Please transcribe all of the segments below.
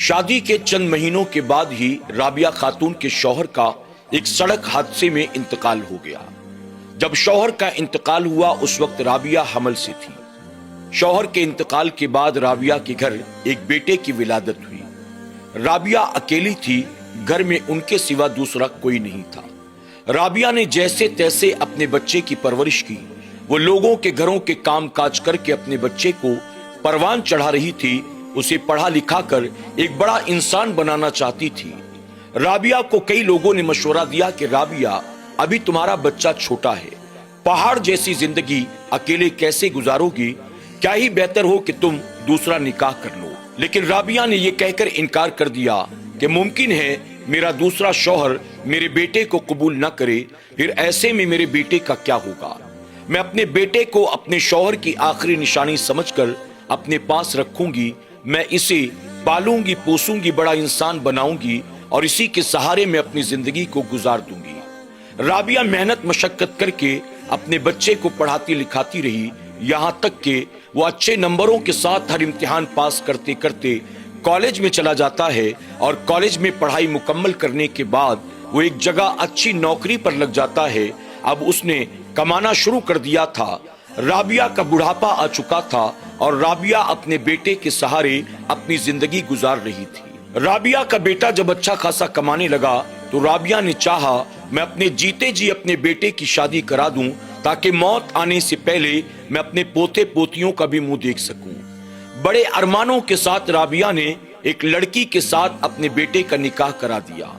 शादी के चंद महीनों के बाद ही राबिया खातून के शौहर का एक सड़क हादसे में इंतकाल हो गया। जब शौहर का इंतकाल हुआ उस वक्त राबिया हमल से थी। शौहर के इंतकाल के बाद राबिया के घर एक बेटे की विलादत हुई। राबिया अकेली थी, घर में उनके सिवा दूसरा कोई नहीं था। राबिया ने जैसे तैसे अपने बच्चे की परवरिश की। वो लोगों के घरों के काम काज करके अपने बच्चे को परवान चढ़ा रही थी। उसे पढ़ा लिखा कर एक बड़ा इंसान बनाना चाहती थी। राबिया को कई लोगों ने मशवरा दिया कि राबिया, अभी तुम्हारा बच्चा छोटा है, पहाड़ जैसी जिंदगी अकेले कैसे गुजारोगी, क्या ही बेहतर हो कि तुम दूसरा निकाह कर लो। लेकिन राबिया ने यह कहकर इनकार कर दिया कि मुमकिन है मेरा दूसरा शौहर मेरे बेटे को कबूल न करे, फिर ऐसे में मेरे बेटे का क्या होगा। मैं अपने बेटे को अपने शौहर की आखिरी निशानी समझकर अपने पास रखूंगी। मैं इसे पालूंगी, पोसूंगी, बड़ा इंसान बनाऊंगी और इसी के सहारे में अपनी जिंदगी को गुजार दूंगी। राबिया मेहनत मशक्कत करके अपने बच्चे को पढ़ाती लिखाती रही, यहाँ तक कि वो अच्छे नंबरों के साथ हर इम्तिहान पास करते करते कॉलेज में चला जाता है और कॉलेज में पढ़ाई मुकम्मल करने के बाद वो एक जगह अच्छी नौकरी पर लग जाता है। अब उसने कमाना शुरू कर दिया था। राबिया का बुढ़ापा आ चुका था और राबिया अपने बेटे के सहारे अपनी जिंदगी गुजार रही थी। राबिया का बेटा जब अच्छा खासा कमाने लगा तो राबिया ने चाहा मैं अपने जीते जी अपने बेटे की शादी करा दूं ताकि मौत आने से पहले मैं अपने पोते पोतियों का भी मुंह देख सकूं। बड़े अरमानों के साथ राबिया ने एक लड़की के साथ अपने बेटे का निकाह करा दिया।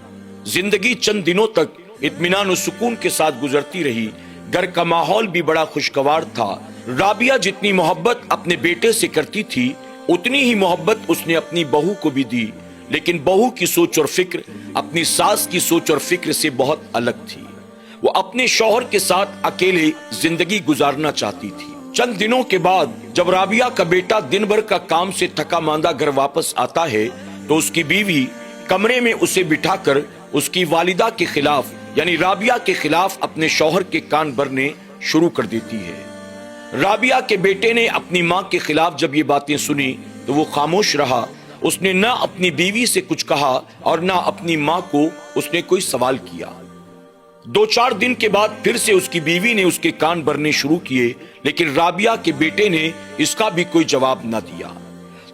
जिंदगी चंद दिनों तक इत्मीनान और सुकून के साथ गुजरती रही। घर का माहौल भी बड़ा खुशगवार था। राबिया जितनी मोहब्बत अपने बेटे से करती थी उतनी ही मोहब्बत उसने अपनी बहू को भी दी। लेकिन बहू की सोच और फिक्र अपनी सास की सोच और फिक्र से बहुत अलग थी। वो अपने शौहर के साथ अकेले जिंदगी गुजारना चाहती थी। चंद दिनों के बाद जब राबिया का बेटा दिन भर का काम से थका मांदा घर वापस आता है तो उसकी बीवी कमरे में उसे बिठाकर उसकी वालिदा के खिलाफ यानी राबिया के खिलाफ अपने शौहर के कान भरने शुरू कर देती है। राबिया के बेटे ने अपनी माँ के खिलाफ जब ये बातें सुनी तो वो खामोश रहा। उसने ना अपनी बीवी से कुछ कहा और ना अपनी माँ को उसने कोई सवाल किया। 2-4 दिन के बाद फिर से उसकी बीवी ने उसके कान भरने शुरू किए, लेकिन राबिया के बेटे ने इसका भी कोई जवाब न दिया।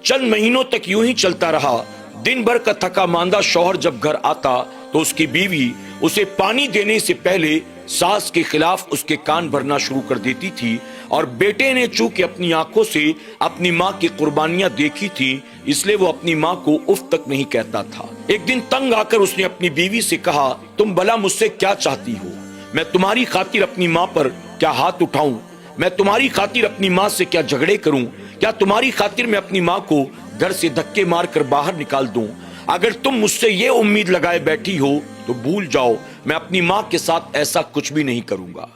चंद महीनों तक यूं ही चलता रहा। दिन भर का थका मांदा शौहर जब घर आता तो उसकी बीवी उसे पानी देने से पहले सास के खिलाफ उसके कान भरना शुरू कर देती थी। और बेटे ने चूंकि अपनी आंखों से अपनी माँ की कुर्बानियां देखी थी इसलिए वो अपनी माँ को उफ तक नहीं कहता था। एक दिन तंग आकर उसने अपनी बीवी से कहा, तुम भला मुझसे क्या चाहती हो? मैं तुम्हारी खातिर अपनी माँ पर क्या हाथ उठाऊं? मैं तुम्हारी खातिर अपनी माँ से क्या झगड़े करूं? क्या तुम्हारी खातिर मैं अपनी माँ को घर से धक्के मार कर बाहर निकाल दूं? अगर तुम मुझसे ये उम्मीद लगाए बैठी हो तो भूल जाओ, मैं अपनी माँ के साथ ऐसा कुछ भी नहीं करूंगा।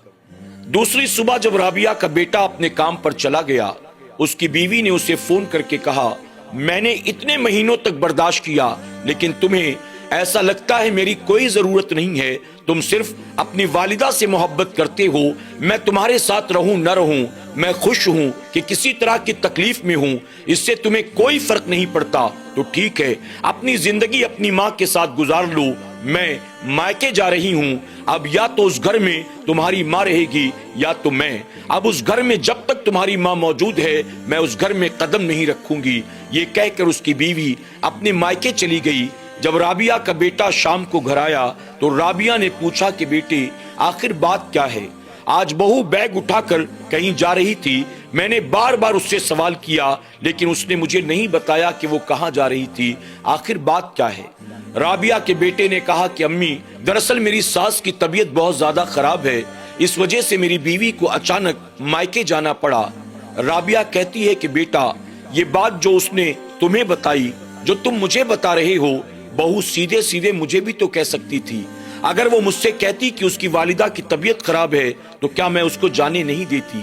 दूसरी सुबह जब राबिया का बेटा अपने काम पर चला गया, उसकी बीवी ने उसे फोन करके कहा, मैंने इतने महीनों तक बर्दाश्त किया लेकिन तुम्हें ऐसा लगता है मेरी कोई जरूरत नहीं है। तुम सिर्फ अपनी वालिदा से मोहब्बत करते हो। मैं तुम्हारे साथ रहूं न रहूं, मैं खुश हूं कि किसी तरह की तकलीफ में हूं, इससे तुम्हें कोई फर्क नहीं पड़ता। तो ठीक है, अपनी जिंदगी अपनी माँ के साथ गुजार लो। मैं मायके जा रही हूं। अब या तो उस घर में तुम्हारी माँ रहेगी या तो मैं। अब उस घर में जब तक तुम्हारी माँ मौजूद है मैं उस घर में कदम नहीं रखूंगी। ये कहकर उसकी बीवी अपने मायके चली गई। जब राबिया का बेटा शाम को घर आया तो राबिया ने पूछा कि बेटे, आखिर बात क्या है? आज बहू बैग उठाकर कहीं जा रही थी। मैंने बार बार उससे सवाल किया लेकिन उसने मुझे नहीं बताया कि वो कहाँ जा रही थी। आखिर बात क्या है? राबिया के बेटे ने कहा कि अम्मी, दरअसल मेरी सास की तबीयत बहुत ज्यादा खराब है, इस वजह से मेरी बीवी को अचानक मायके जाना पड़ा। राबिया कहती है कि बेटा, ये बात जो उसने तुम्हें बताई, जो तुम मुझे बता रहे हो, बहू सीधे सीधे मुझे भी तो कह सकती थी। अगर वो मुझसे कहती कि उसकी वालिदा की तबीयत खराब है तो क्या मैं उसको जाने नहीं देती?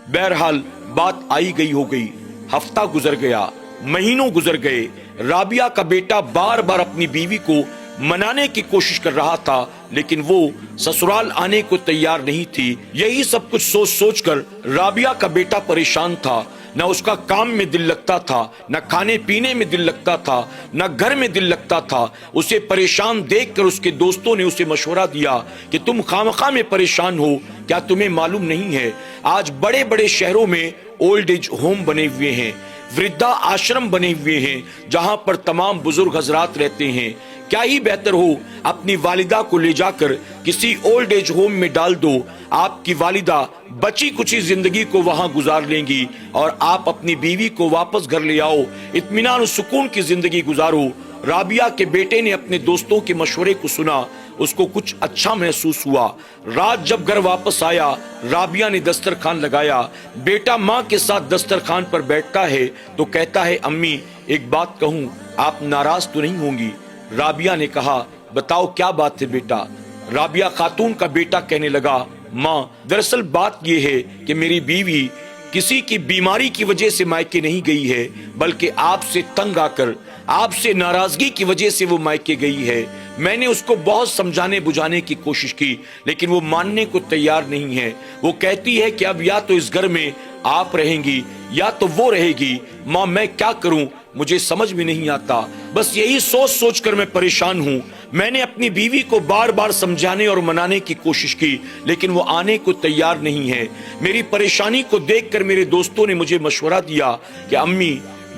बहरहाल बात आई गई हो गई। हफ्ता गुजर गया, महीनों गुजर गए। राबिया का बेटा बार बार अपनी बीवी को मनाने की कोशिश कर रहा था लेकिन वो ससुराल आने को तैयार नहीं थी। यही सब कुछ सोच सोच कर राबिया का बेटा परेशान था। न उसका काम में दिल लगता था, न खाने पीने में दिल लगता था, न घर में दिल लगता था। उसे परेशान देखकर उसके दोस्तों ने उसे मशवरा दिया कि तुम खामखा में परेशान हो, क्या तुम्हें मालूम नहीं है आज बड़े बड़े शहरों में ओल्ड एज होम बने हुए हैं, वृद्धा आश्रम बने हुए हैं, जहां पर तमाम बुजुर्ग हजरात रहते हैं। क्या ही बेहतर हो अपनी वालिदा को ले जाकर किसी ओल्ड एज होम में डाल दो। आपकी वालिदा बची कुछ जिंदगी को वहां गुजार लेंगी और आप अपनी बीवी को वापस घर ले आओ, इत्मीनान और सुकून की जिंदगी गुजारो। राबिया के बेटे ने अपने दोस्तों के मशवरे को सुना, उसको कुछ अच्छा महसूस हुआ। रात जब घर वापस आया, राबिया ने दस्तरखान लगाया। बेटा माँ के साथ दस्तरखान पर बैठता है तो कहता है, अम्मी एक बात कहूँ, आप नाराज तो नहीं होंगी? राबिया ने कहा, बताओ क्या बात है बेटा। राबिया खातून का बेटा कहने लगा, माँ दरअसल बात यह है कि मेरी बीवी किसी की बीमारी की वजह से मायके नहीं गई है, बल्कि आपसे तंग आकर, आपसे नाराजगी की वजह से वो मायके गई है। मैंने उसको बहुत समझाने बुझाने की कोशिश की, लेकिन वो मानने को तैयार नहीं है। वो कहती है कि अब या तो इस घर में आप रहेंगी या तो वो रहेगी। माँ मैं क्या करूं, मुझे समझ में नहीं आता। बस यही सोच सोच कर मैं परेशान हूँ। मैंने अपनी बीवी को बार बार समझाने और मनाने की कोशिश की, लेकिन वो आने को तैयार नहीं है। मेरी परेशानी को देखकर मेरे दोस्तों ने मुझे मशवरा दिया कि अम्मी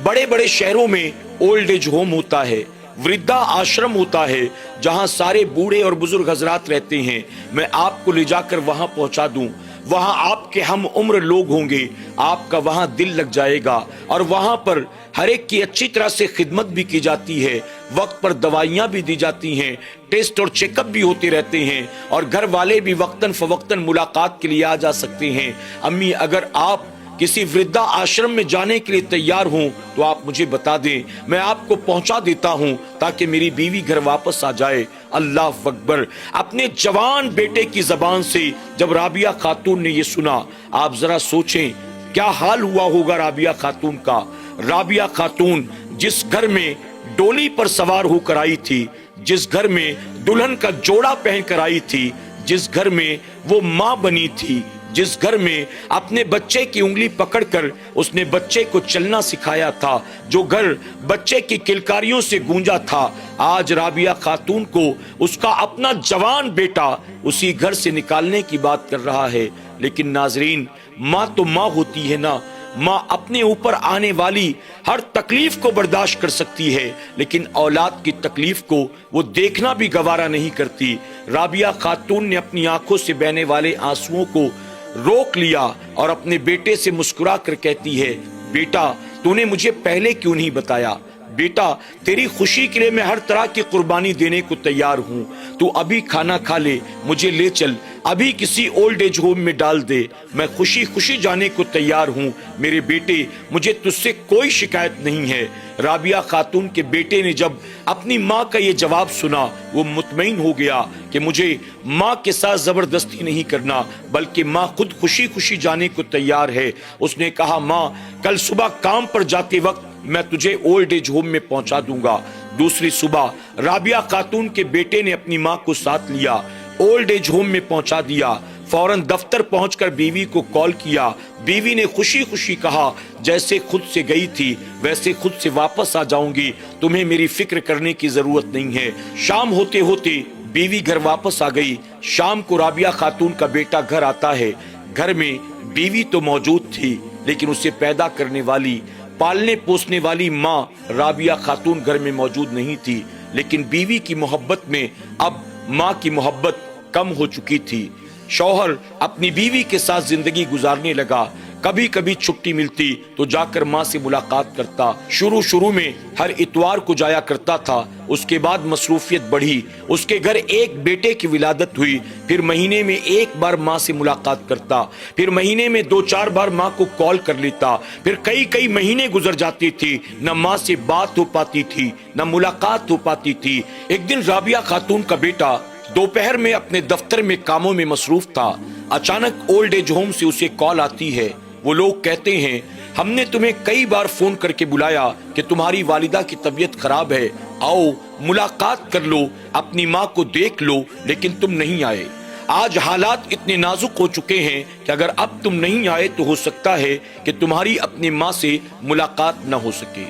बड़े बड़े शहरों में ओल्ड एज होम होता है, वृद्धा आश्रम होता है, जहां सारे बूढ़े और बुजुर्ग हजरात रहते हैं। मैं आपको ले जाकर वहां पहुंचा दूं। वहां आपके हम उम्र लोग होंगे, आपका वहां दिल लग जाएगा और वहां पर हर एक की अच्छी तरह से खिदमत भी की जाती है, वक्त पर दवाइयां भी दी जाती हैं, टेस्ट और चेकअप भी होते रहते हैं और घर वाले भी वक्तन फवक्तन मुलाकात के लिए आ जा सकते हैं। अम्मी अगर आप किसी वृद्धा आश्रम में जाने के लिए तैयार हों तो आप मुझे बता दें, मैं आपको पहुंचा देता हूं ताकि मेरी बीवी घर वापस आ जाए। अल्लाह अकबर। अपने जवान बेटे की जबान से जब राबिया खातून ने ये सुना, आप जरा सोचें क्या हाल हुआ होगा राबिया खातून का। राबिया खातून जिस घर में डोली पर सवार होकर आई थी, जिस घर में दुल्हन का जोड़ा पहनकर आई थी, जिस घर में वो माँ बनी थी, जिस घर में अपने बच्चे की उंगली पकड़कर उसने बच्चे को चलना सिखाया था, जो घर बच्चे की किलकारियों से गूंजा था, आज राबिया खातून को उसका अपना जवान बेटा उसी घर से निकालने की बात कर रहा है। लेकिन नाजरीन, माँ तो माँ होती है ना। माँ अपने ऊपर आने वाली हर तकलीफ को बर्दाश्त कर सकती है, लेकिन औलाद की तकलीफ को वो देखना भी गवारा नहीं करती। राबिया खातून ने अपनी आंखों से बहने वाले आंसुओं को रोक लिया और अपने बेटे से मुस्कुरा कर कहती है, बेटा तूने मुझे पहले क्यों नहीं बताया? बेटा तेरी खुशी के लिए मैं हर तरह की कुर्बानी देने को तैयार हूँ। तू अभी खाना खा ले, मुझे ले चल, अभी किसी ओल्ड एज होम में डाल दे, मैं खुशी खुशी जाने को तैयार हूँ। मेरे बेटे मुझे तुझसे कोई शिकायत नहीं है। राबिया खातून के बेटे ने जब अपनी माँ का ये जवाब सुना, वो मुतमईन हो गया कि मुझे माँ के साथ जबरदस्ती नहीं करना, बल्कि माँ खुद खुशी खुशी जाने को तैयार है। उसने कहा, माँ कल सुबह काम पर जाते वक्त मैं तुझे ओल्ड एज होम में पहुंचा दूंगा। दूसरी सुबह राबिया खातून के बेटे ने अपनी माँ को साथ लिया, ओल्ड एज होम में पहुंचा दिया। फौरन दफ्तर पहुंचकर बीवी को कॉल किया। बीवी ने खुशी खुशी कहा, जैसे खुद से गई थी वैसे खुद से वापस आ जाऊंगी, तुम्हें मेरी फिक्र करने की जरूरत नहीं है। शाम होते होते बीवी घर वापस आ गई। शाम को राबिया खातून का बेटा घर आता है। घर में बीवी तो मौजूद थी, लेकिन उसे पैदा करने वाली, पालने पोसने वाली माँ राबिया खातून घर में मौजूद नहीं थी। लेकिन बीवी की मोहब्बत में अब माँ की मोहब्बत कम हो चुकी थी। शौहर अपनी बीवी के साथ जिंदगी गुजारने लगा। कभी कभी छुट्टी मिलती तो जाकर माँ से मुलाकात करता। शुरू में हर इतवार को जाया करता था। उसके बाद मसरूफियत बढ़ी। उसके घर एक बेटे की विलादत हुई। फिर महीने में एक बार माँ से मुलाकात करता, फिर महीने में 2-4 बार माँ को कॉल कर लेता। फिर कई महीने गुजर जाती थी, न माँ से बात हो पाती थी, न मुलाकात हो पाती थी। एक दिन राबिया खातून का बेटा दोपहर में अपने दफ्तर में कामों में मसरूफ था। अचानक ओल्ड एज होम से उसे कॉल आती है। वो लोग कहते हैं, हमने तुम्हें कई बार फोन करके बुलाया कि तुम्हारी वालिदा की तबीयत खराब है, आओ मुलाकात कर लो, अपनी माँ को देख लो, लेकिन तुम नहीं आए। آج حالات اتنے نازک ہو چکے ہیں کہ اگر اب تم نہیں آئے تو ہو سکتا ہے کہ تمہاری اپنی ماں سے ملاقات نہ ہو سکے.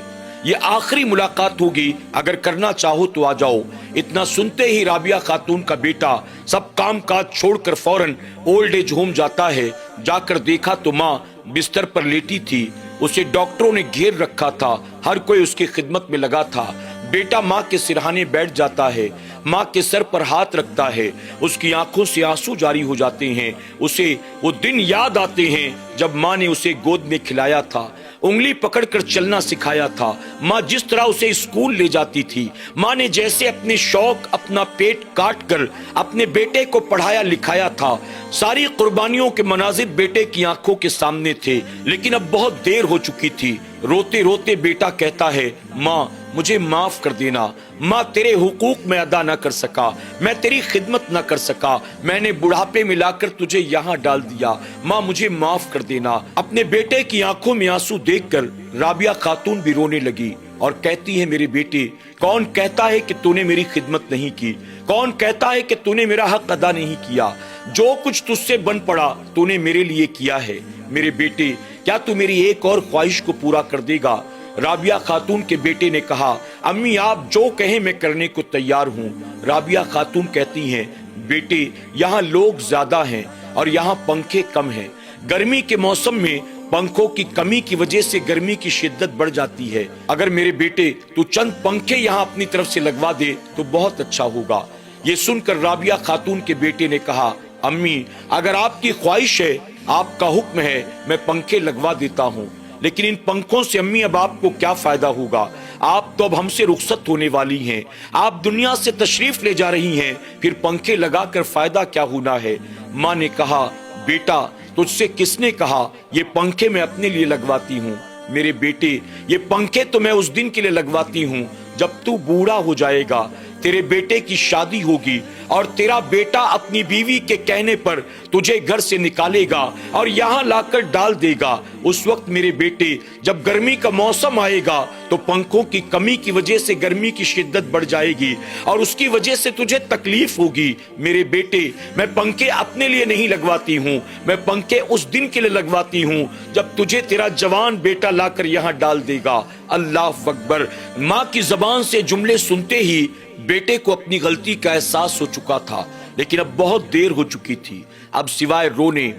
یہ آخری ملاقات ہوگی، اگر کرنا چاہو تو آ جاؤ. اتنا سنتے ہی رابعہ خاتون کا بیٹا سب کام کاج چھوڑ کر فوراً اولڈ ایج ہوم جاتا ہے. جا کر دیکھا تو ماں بستر پر لیٹی تھی. اسے ڈاکٹروں نے گھیر رکھا تھا، ہر کوئی اس کی خدمت میں لگا تھا. بیٹا ماں کے سرہانے بیٹھ جاتا ہے، ماں کے سر پر ہاتھ رکھتا ہے. اس کی آنکھوں سے آنسو جاری ہو جاتے ہیں. اسے وہ دن یاد آتے ہیں جب ماں نے اسے گود میں کھلایا تھا، انگلی پکڑ کر چلنا سکھایا تھا. ماں جس طرح اسے اسکول لے جاتی تھی، ماں نے جیسے اپنے شوق اپنا پیٹ کاٹ کر اپنے بیٹے کو پڑھایا لکھایا تھا. ساری قربانیوں کے مناظر بیٹے کی آنکھوں کے سامنے تھے، لیکن اب بہت دیر ہو چکی تھی. روتے روتے بیٹا کہتا ہے، ماں مجھے معاف کر دینا. ماں تیرے حقوق میں ادا نہ کر سکا، میں تیری خدمت نہ کر سکا، میں نے بڑھاپے میں لا کر تجھے یہاں ڈال دیا. ماں مجھے معاف کر دینا. اپنے بیٹے کی آنکھوں میں آنسو دیکھ کر رابعہ خاتون بھی رونے لگی اور کہتی ہے، میرے بیٹے، کون کہتا ہے کہ تو نے میری خدمت نہیں کی؟ کون کہتا ہے کہ تو نے میرا حق ادا نہیں کیا؟ جو کچھ تجھ سے بن پڑا تو نے میرے لیے کیا ہے. میرے بیٹے، کیا تو میری ایک اور خواہش کو پورا کر دے گا؟ رابعہ خاتون کے بیٹے نے کہا، امی آپ جو کہیں میں کرنے کو تیار ہوں. رابعہ خاتون کہتی ہیں، بیٹے یہاں لوگ زیادہ ہیں اور یہاں پنکھے کم ہیں. گرمی کے موسم میں پنکھوں کی کمی کی وجہ سے گرمی کی شدت بڑھ جاتی ہے. اگر میرے بیٹے تو چند پنکھے یہاں اپنی طرف سے لگوا دے تو بہت اچھا ہوگا. یہ سن کر رابعہ خاتون کے بیٹے نے کہا، امی اگر آپ کی خواہش ہے، آپ کا حکم ہے، میں پنکھے لگوا دیتا ہوں. لیکن ان پنکھوں سے امی اب آپ کو کیا فائدہ ہوگا؟ آپ تو اب ہم سے رخصت ہونے والی ہیں، آپ دنیا سے تشریف لے جا رہی ہیں، پھر پنکھے لگا کر فائدہ کیا ہونا ہے؟ ماں نے کہا، بیٹا تجھ سے کس نے کہا یہ پنکھے میں اپنے لیے لگواتی ہوں؟ میرے بیٹے یہ پنکھے تو میں اس دن کے لیے لگواتی ہوں جب تو بوڑھا ہو جائے گا، تیرے بیٹے کی شادی ہوگی اور تیرا بیٹا اپنی بیوی کے کہنے پر تجھے گھر سے نکالے گا اور یہاں لا کر ڈال دے گا. اس وقت میرے بیٹے جب گرمی کا موسم آئے گا تو پنکھوں کی کمی کی وجہ سے گرمی کی شدت بڑھ جائے گی اور اس کی وجہ سے تجھے تکلیف ہوگی. میرے بیٹے میں پنکھے اپنے لیے نہیں لگواتی ہوں، میں پنکھے اس دن کے لیے لگواتی ہوں جب تجھے تیرا جوان بیٹا لا کر یہاں ڈال دے گا. اللہ اکبر. ماں کی زبان سے جملے سنتے ہی بیٹے کو اپنی غلطی کا احساس ہو چکا تھا، لیکن اب بہت دیر ہو چکی تھی. اب سوائے رونے،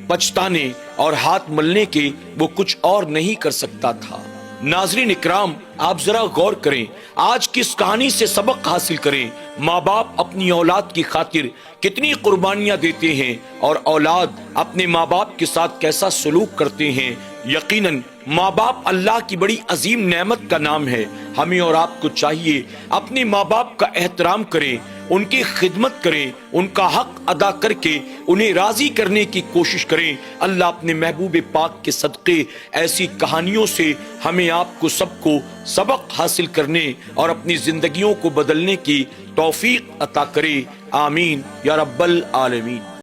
پچھتانے اور ہاتھ ملنے کے وہ کچھ اور نہیں کر سکتا تھا. ناظرین اکرام، آپ ذرا غور کریں، آج کی اس کہانی سے سبق حاصل کریں. ماں باپ اپنی اولاد کی خاطر کتنی قربانیاں دیتے ہیں اور اولاد اپنے ماں باپ کے ساتھ کیسا سلوک کرتے ہیں. یقیناً ماں باپ اللہ کی بڑی عظیم نعمت کا نام ہے. ہمیں اور آپ کو چاہیے اپنے ماں باپ کا احترام کریں، ان کی خدمت کریں، ان کا حق ادا کر کے انہیں راضی کرنے کی کوشش کریں. اللہ اپنے محبوب پاک کے صدقے ایسی کہانیوں سے ہمیں آپ کو سب کو سبق حاصل کرنے اور اپنی زندگیوں کو بدلنے کی توفیق عطا کرے. آمین یا رب العالمین.